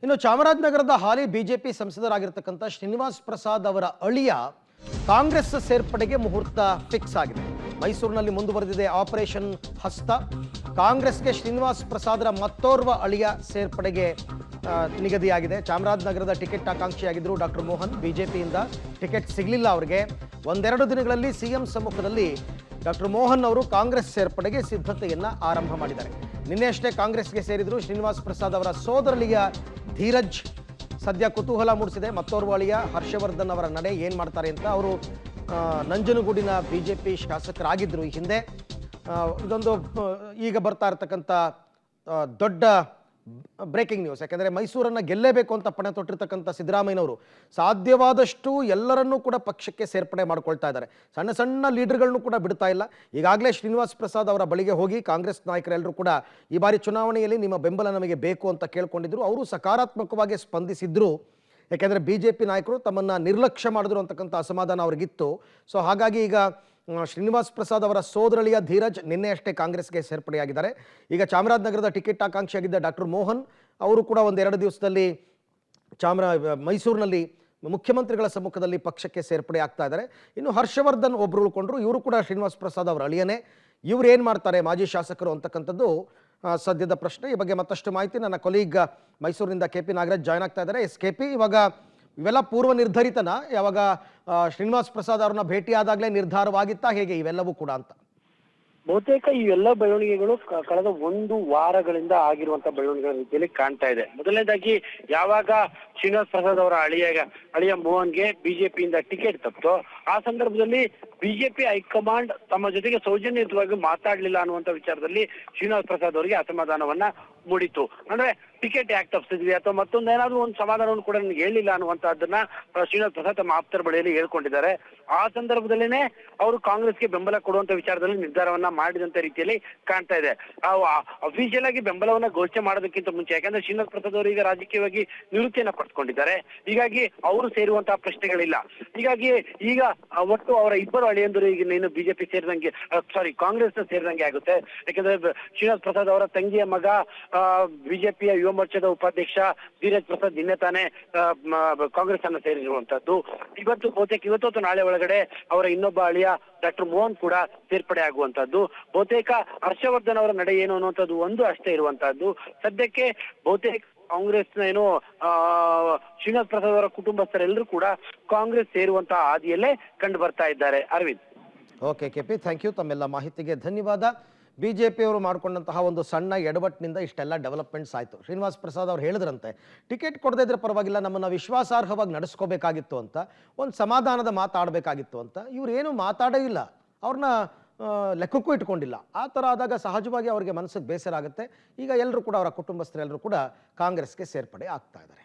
ಇನ್ನು ಚಾಮರಾಜನಗರದ ಹಾಲಿ ಬಿಜೆಪಿ ಸಂಸದರಾಗಿರ್ತಕ್ಕಂಥ ಶ್ರೀನಿವಾಸ್ ಪ್ರಸಾದ್ ಅವರ ಅಳಿಯ ಕಾಂಗ್ರೆಸ್ ಸೇರ್ಪಡೆಗೆ ಮುಹೂರ್ತ ಫಿಕ್ಸ್ ಆಗಿದೆ. ಮೈಸೂರಿನಲ್ಲಿ ಮುಂದುವರೆದಿದೆ ಆಪರೇಷನ್ ಹಸ್ತ. ಕಾಂಗ್ರೆಸ್ಗೆ ಶ್ರೀನಿವಾಸ್ ಪ್ರಸಾದರ ಮತ್ತೋರ್ವ ಅಳಿಯ ಸೇರ್ಪಡೆಗೆ ನಿಗದಿಯಾಗಿದೆ. ಚಾಮರಾಜನಗರದ ಟಿಕೆಟ್ ಆಕಾಂಕ್ಷಿಯಾಗಿದ್ದರು ಡಾಕ್ಟರ್ ಮೋಹನ್. ಬಿಜೆಪಿಯಿಂದ ಟಿಕೆಟ್ ಸಿಗಲಿಲ್ಲ ಅವರಿಗೆ. ಒಂದೆರಡು ದಿನಗಳಲ್ಲಿ ಸಿಎಂ ಸಮ್ಮುಖದಲ್ಲಿ ಡಾಕ್ಟರ್ ಮೋಹನ್ ಅವರು ಕಾಂಗ್ರೆಸ್ ಸೇರ್ಪಡೆಗೆ ಸಿದ್ಧತೆಯನ್ನ ಆರಂಭ ಮಾಡಿದ್ದಾರೆ. ನಿನ್ನೆಯಷ್ಟೇ ಕಾಂಗ್ರೆಸ್ಗೆ ಸೇರಿದ್ರು ಶ್ರೀನಿವಾಸ್ ಪ್ರಸಾದ್ ಅವರ ಸೋದರಳಿಯ ಧೀರಜ್. ಸದ್ಯ ಕುತೂಹಲ ಮೂಡಿಸಿದೆ ಮತ್ತೋರ್ವ ಅಳಿಯ ಹರ್ಷವರ್ಧನ್ ಅವರ ನಡೆ ಏನು ಮಾಡ್ತಾರೆ ಅಂತ. ಅವರು ನಂಜನಗೂಡಿನ ಬಿಜೆಪಿ ಶಾಸಕರಾಗಿದ್ದರು ಈ ಹಿಂದೆ. ಇದೊಂದು ಈಗ ಬರ್ತಾ ಇರತಕ್ಕಂಥ ದೊಡ್ಡ ಬ್ರೇಕಿಂಗ್ ನ್ಯೂಸ್. ಯಾಕೆಂದರೆ ಮೈಸೂರನ್ನು ಗೆಲ್ಲೇಬೇಕು ಅಂತ ಪಣ ತೊಟ್ಟಿರ್ತಕ್ಕಂಥ ಸಿದ್ದರಾಮಯ್ಯನವರು ಸಾಧ್ಯವಾದಷ್ಟು ಎಲ್ಲರನ್ನೂ ಕೂಡ ಪಕ್ಷಕ್ಕೆ ಸೇರ್ಪಡೆ ಮಾಡ್ಕೊಳ್ತಾ ಇದ್ದಾರೆ. ಸಣ್ಣ ಸಣ್ಣ ಲೀಡರ್ಗಳನ್ನು ಕೂಡ ಬಿಡ್ತಾ ಇಲ್ಲ. ಈಗಾಗಲೇ ಶ್ರೀನಿವಾಸ್ ಪ್ರಸಾದ್ ಅವರ ಬಳಿಗೆ ಹೋಗಿ ಕಾಂಗ್ರೆಸ್ ನಾಯಕರೆಲ್ಲರೂ ಕೂಡ ಈ ಬಾರಿ ಚುನಾವಣೆಯಲ್ಲಿ ನಿಮ್ಮ ಬೆಂಬಲ ನಮಗೆ ಬೇಕು ಅಂತ ಕೇಳ್ಕೊಂಡಿದ್ರು. ಅವರು ಸಕಾರಾತ್ಮಕವಾಗಿ ಸ್ಪಂದಿಸಿದ್ರು. ಯಾಕೆಂದರೆ ಬಿಜೆಪಿ ನಾಯಕರು ತಮ್ಮನ್ನು ನಿರ್ಲಕ್ಷ್ಯ ಮಾಡಿದ್ರು ಅಂತಕ್ಕಂಥ ಅಸಮಾಧಾನ ಅವ್ರಿಗಿತ್ತು. ಸೊ ಹಾಗಾಗಿ ಈಗ ಶ್ರೀನಿವಾಸ್ ಪ್ರಸಾದ್ ಅವರ ಸೋದರಳಿಯ ಧೀರಜ್ ನಿನ್ನೆ ಅಷ್ಟೇ ಕಾಂಗ್ರೆಸ್ಗೆ ಸೇರ್ಪಡೆಯಾಗಿದ್ದಾರೆ. ಈಗ ಚಾಮರಾಜನಗರದ ಟಿಕೆಟ್ ಆಕಾಂಕ್ಷಿಯಾಗಿದ್ದ ಡಾಕ್ಟರ್ ಮೋಹನ್ ಅವರು ಕೂಡ ಒಂದೆರಡು ದಿವಸದಲ್ಲಿ ಮೈಸೂರಿನಲ್ಲಿ ಮುಖ್ಯಮಂತ್ರಿಗಳ ಸಮ್ಮುಖದಲ್ಲಿ ಪಕ್ಷಕ್ಕೆ ಸೇರ್ಪಡೆ ಆಗ್ತಾ ಇದ್ದಾರೆ. ಇನ್ನು ಹರ್ಷವರ್ಧನ್ ಒಬ್ಬರು ಉಳ್ಕೊಂಡ್ರು. ಇವರು ಕೂಡ ಶ್ರೀನಿವಾಸ್ ಪ್ರಸಾದ್ ಅವರ ಅಳಿಯನೇ. ಇವ್ರು ಏನು ಮಾಡ್ತಾರೆ ಮಾಜಿ ಶಾಸಕರು ಅಂತಕ್ಕಂಥದ್ದು ಸದ್ಯದ ಪ್ರಶ್ನೆ. ಈ ಬಗ್ಗೆ ಮತ್ತಷ್ಟು ಮಾಹಿತಿ ನನ್ನ ಕೊಲೀಗ್ ಮೈಸೂರಿನಿಂದ KP ನಾಗರಾಜ್ ಜಾಯ್ನ್ ಆಗ್ತಾ ಇದ್ದಾರೆ. KP, ಇವಾಗ ಇವೆಲ್ಲ ಪೂರ್ವ ನಿರ್ಧರಿತನ? ಯಾವಾಗ ಶ್ರೀನಿವಾಸ್ ಪ್ರಸಾದ್ ಅವ್ರನ್ನ ಭೇಟಿ ಆದಾಗಲೇ ನಿರ್ಧಾರವಾಗಿತ್ತಾ, ಹೇಗೆ ಇವೆಲ್ಲವೂ ಕೂಡ ಅಂತ? ಬಹುತೇಕ ಈ ಎಲ್ಲ ಬೆಳವಣಿಗೆಗಳು ಕಳೆದ ಒಂದು ವಾರಗಳಿಂದ ಆಗಿರುವಂತ ಬೆಳವಣಿಗೆಗಳ ರೀತಿಯಲ್ಲಿ ಕಾಣ್ತಾ ಇದೆ. ಮೊದಲನೇದಾಗಿ ಯಾವಾಗ ಶ್ರೀನಿವಾಸ್ ಪ್ರಸಾದ್ ಅವರ ಅಳಿಯ ಮೋಹನ್ಗೆ ಬಿಜೆಪಿಯಿಂದ ಟಿಕೆಟ್ ತಪ್ಪಿತು, ಆ ಸಂದರ್ಭದಲ್ಲಿ ಬಿಜೆಪಿ ಹೈಕಮಾಂಡ್ ತಮ್ಮ ಜೊತೆಗೆ ಸೌಜನ್ಯಯುತವಾಗಿ ಮಾತಾಡ್ಲಿಲ್ಲ ಅನ್ನುವಂತ ವಿಚಾರದಲ್ಲಿ ಶ್ರೀನಿವಾಸ್ ಪ್ರಸಾದ್ ಅವರಿಗೆ ಅಸಮಾಧಾನವನ್ನ ಮೂಡಿತು. ಅಂದ್ರೆ ಟಿಕೆಟ್ ಯಾಕೆ ತಪ್ಪಿಸಿದ್ವಿ ಅಥವಾ ಮತ್ತೊಂದೇನಾದ್ರೂ ಒಂದು ಸಮಾಧಾನವನ್ನು ಕೂಡ ನನಗೆ ಹೇಳಿಲ್ಲ ಅನ್ನುವಂತಹದ್ದನ್ನ ಶ್ರೀನಿವಾಸ್ ಪ್ರಸಾದ್ ತಮ್ಮ ಆಪ್ತರ ಬಳಿಯಲ್ಲಿ ಹೇಳ್ಕೊಂಡಿದ್ದಾರೆ. ಆ ಸಂದರ್ಭದಲ್ಲೇನೆ ಅವರು ಕಾಂಗ್ರೆಸ್ಗೆ ಬೆಂಬಲ ಕೊಡುವಂತ ವಿಚಾರದಲ್ಲಿ ನಿರ್ಧಾರವನ್ನ ಮಾಡಿದಂತ ರೀತಿಯಲ್ಲಿ ಕಾಣ್ತಾ ಇದೆ. ಅಫಿಷಿಯಲ್ ಆಗಿ ಬೆಂಬಲವನ್ನ ಘೋಷಣೆ ಮಾಡೋದಕ್ಕಿಂತ ಮುಂಚೆ, ಯಾಕಂದ್ರೆ ಶ್ರೀನಿವಾಸ್ ಪ್ರಸಾದ್ ಅವರು ಈಗ ರಾಜಕೀಯವಾಗಿ ನಿವೃತ್ತಿಯನ್ನ ಪಡೆದುಕೊಂಡಿದ್ದಾರೆ. ಹೀಗಾಗಿ ಅವರು ಸೇರುವಂತಹ ಪ್ರಶ್ನೆಗಳಿಲ್ಲ. ಹೀಗಾಗಿ ಈಗ ಒಟ್ಟು ಅವರ ಇಬ್ಬರು ಅಳಿಯಂದರು ಈಗ ನೀನು ಬಿಜೆಪಿ ಸೇರಿದಂಗೆ, ಕಾಂಗ್ರೆಸ್ ಸೇರಿದಂಗೆ ಆಗುತ್ತೆ. ಯಾಕಂದ್ರೆ ಶ್ರೀನಿವಾಸ್ ಪ್ರಸಾದ್ ಅವರ ತಂಗಿಯ ಮಗ ಬಿಜೆಪಿಯ ಯುವ ಮೋರ್ಚಾದ ಉಪಾಧ್ಯಕ್ಷ ಧೀರಜ್ ಪ್ರಸಾದ್ ನಿನ್ನೆ ತಾನೇ ಕಾಂಗ್ರೆಸ್ ಅನ್ನ ಸೇರಿರುವಂತದ್ದು. ಇವತ್ತು ಅಥವಾ ನಾಳೆ ಒಳಗಡೆ ಅವರ ಇನ್ನೊಬ್ಬ ಅಳಿಯ ಡಾಕ್ಟರ್ ಮೋಹನ್ ಕೂಡ ಸೇರ್ಪಡೆ ಆಗುವಂತದ್ದು. ಬಹುತೇಕ ಹರ್ಷವರ್ಧನ್ ಅವರ ನಡೆ ಏನು ಅನ್ನುವಂಥದ್ದು ಒಂದು ಅಷ್ಟೇ ಇರುವಂತಹದ್ದು. ಸದ್ಯಕ್ಕೆ ಬಹುತೇಕ ಕಾಂಗ್ರೆಸ್ನ ಏನು ಶ್ರೀನಿವಾಸ್ ಪ್ರಸಾದ್ ಅವರ ಕುಟುಂಬಸ್ಥರೆಲ್ಲರೂ ಕೂಡ ಕಾಂಗ್ರೆಸ್ ಸೇರುವಂತಹ ಹಾದಿಯಲ್ಲೇ ಕಂಡು ಬರ್ತಾ ಇದ್ದಾರೆ. Aravind. Okay KP, thank you. ತಮ್ಮೆಲ್ಲ ಮಾಹಿತಿಗೆ ಧನ್ಯವಾದ. ಬಿಜೆಪಿಯವರು ಮಾಡಿಕೊಂಡಂತಹ ಒಂದು ಸಣ್ಣ ಎಡವಟ್ಟಿನಿಂದ ಇಷ್ಟೆಲ್ಲ ಡೆವಲಪ್ಮೆಂಟ್ಸ್ ಆಯಿತು. ಶ್ರೀನಿವಾಸ್ ಪ್ರಸಾದ್ ಅವ್ರು ಹೇಳಿದ್ರಂತೆ ಟಿಕೆಟ್ ಕೊಡದೇ ಇದ್ರೆ ಪರವಾಗಿಲ್ಲ, ನಮ್ಮನ್ನು ವಿಶ್ವಾಸಾರ್ಹವಾಗಿ ನಡೆಸ್ಕೋಬೇಕಾಗಿತ್ತು ಅಂತ, ಒಂದು ಸಮಾಧಾನದ ಮಾತಾಡಬೇಕಾಗಿತ್ತು ಅಂತ. ಇವ್ರು ಏನು ಮಾತಾಡೇ ಇಲ್ಲ, ಅವ್ರನ್ನ ಲೆಕ್ಕಕ್ಕೂ ಇಟ್ಕೊಂಡಿಲ್ಲ. ಆ ಥರ ಆದಾಗ ಸಹಜವಾಗಿ ಅವರಿಗೆ ಮನಸ್ಸಿಗೆ ಬೇಸರ ಆಗುತ್ತೆ. ಈಗ ಎಲ್ಲರೂ ಕೂಡ ಅವರ ಕುಟುಂಬಸ್ಥರೆಲ್ಲರೂ ಕೂಡ ಕಾಂಗ್ರೆಸ್ಗೆ ಸೇರ್ಪಡೆ ಆಗ್ತಾ ಇದ್ದಾರೆ.